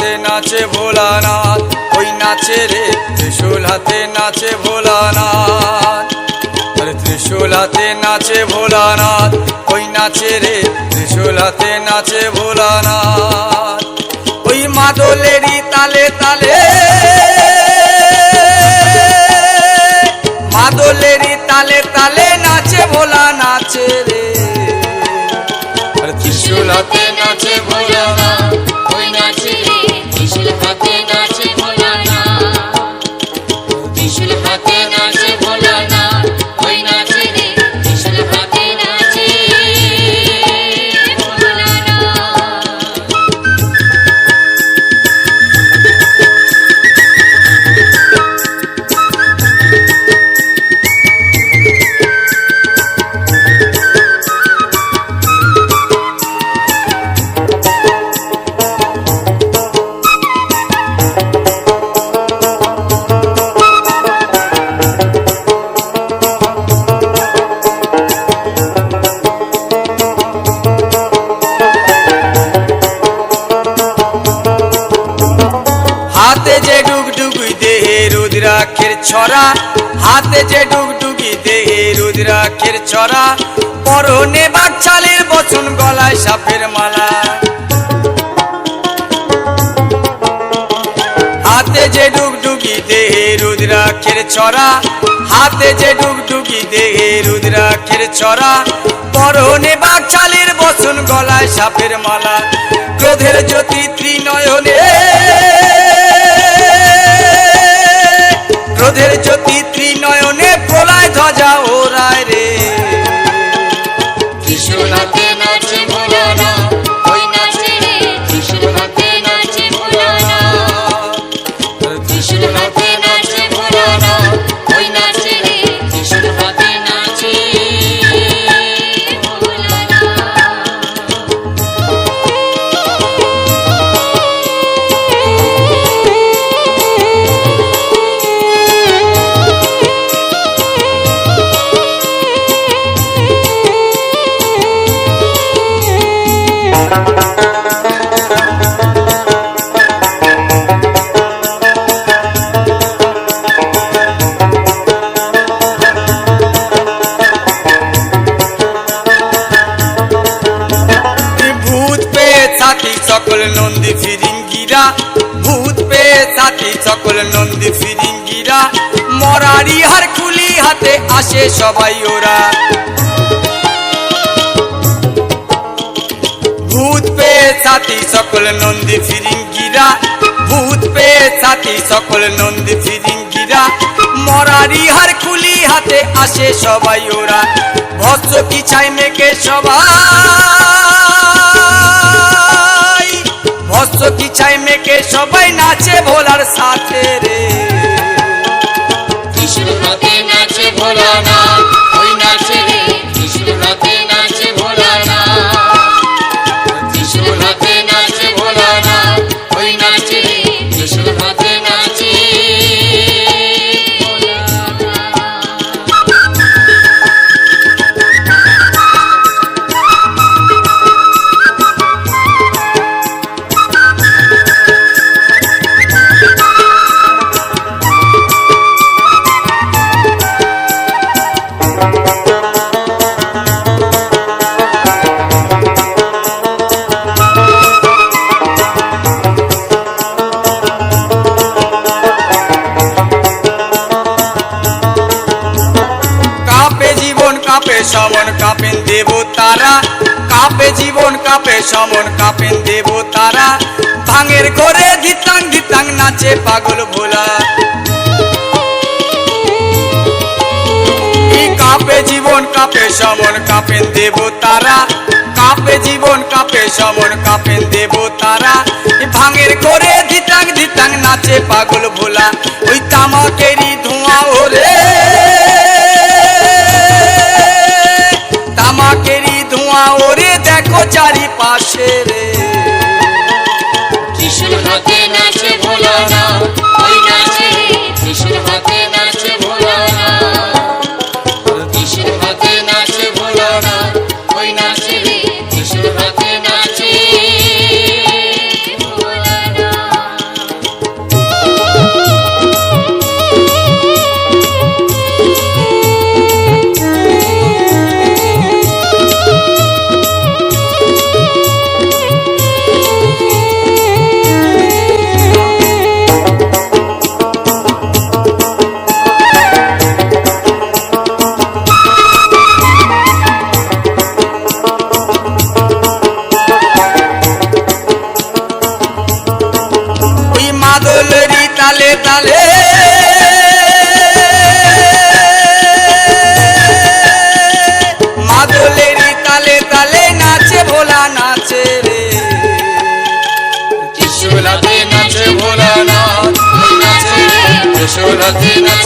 হাতে নাচে ভোলানাথ, ওই নাচে রে ত্রিশূল হাতে নাচে ভোলানাথ। আরে ত্রিশূল হাতে নাচে ভোলানাথ, ওই নাচে রে ত্রিশূল হাতে নাচে ভোলানাথ। ওই মাদলেরই তালে তালে, মাদলেরই তালে তালে নাচে ভোলা নাচে রে। ত্রিশূল হাতে নাচে ভোলানাথ, ওই নাচে রে ত্রিশূল হাতে নাচে ভোলানাথ। ত্রিশূল হাতে নাচে ভোলানাথ, ওই নাচে রে ত্রিশূল হাতে নাচে হাতে যে ডুগডুগি দেহে রুদ্রাক্ষের ছড়া, হাতে যে ডুগডুগি দেহে রুদ্রাক্ষের ছড়া, পরনে বাকছালের বচন গলায় সাপের মালা। হাতে যে ডুগডুগি দেহে রুদ্রাক্ষের ছড়া, হাতে যে ডুগডুগি দেহে রুদ্রাক্ষের ছড়া, পরনে বাকছালের বচন গলায় সাপের মালা। ক্রোধের জ্যোতি ত্রিনয়নে, ক্রোধের জ্যোতি ত্রিনয়নে প্রলয় ধ্বজা ওড়ায় রে। ত্রিশূল হাতে নাচে ভোলানাথ, ওই নাচে রে ত্রিশূল হাতে নাচে ভোলানাথ। ত্রিশূল হাতে নাচে ভোলানাথ, ওই নাচে রে ত্রিশূল হাতে নাচে সকল নন্দী ফিরিঙ্গিরা, ভূত পেয়ে সাথী সকল নন্দী ফিরিঙ্গিরা, মরারি হার খুলি হাতে আসে সবাই ওরা। ভূত পেয়ে সাথী সকল নন্দী ফিরিঙ্গিরা, ভূত পেয়ে সাথী সকল নন্দী ফিরিঙ্গিরা, মরারি হার খুলি হাতে আসে সবাই ওরা। ভস্ম কি ছাই মেঘে সবাই, ভস্ম কি ছাই মেঘে সবাই নাচে ভোলার সাথে রে। ত্রিশূল হাতে নাচে ভোলানাথ, ওই নাচে রে ত্রিশূল হাতে নাচে ভোলানাথ। ত্রিশূল হাতে নাচে ভোলানাথ, ওই নাচে রে ত্রিশূল হাতে নাচে সমন কাপেন দেব তারা, কাপে জীবন কাপে সমন কাপেন দেব তারা, ভাঙের ঘরে ধিতাং ধিতাং নাচে পাগল ভোলা। কাপে জীবন কাপে সমন কাপেন দেব তারা, কাপে জীবন কাপে সমন কাপেন দেব তারা, ভাঙের ঘরে ধিতাং ধিতাং নাচে পাগল ভোলা। ওই তামাকেরই ধোঁয়া ওরে, তামাকেরই ধোঁয়া ওরে দেখো চারিপাশে রে। ত্রিশূল হাতে নাচে ভোলানাথ, ওই নাচে রে ত্রিশূল হাতে নাচে ভোলানাথ। ত্রিশূল হাতে নাচে ভোলানাথ, ওই নাচে রে ত্রিশূল হাতে নাচে ভোলানাথ। মাদলেরই তালে তালে মাদলেরই তালে তালে নাচে ভোলা নাচে রে ত্রিশূল হাতে নাচে ভোলানাথ ওই নাচে রে ত্রিশূল হাতে নাচে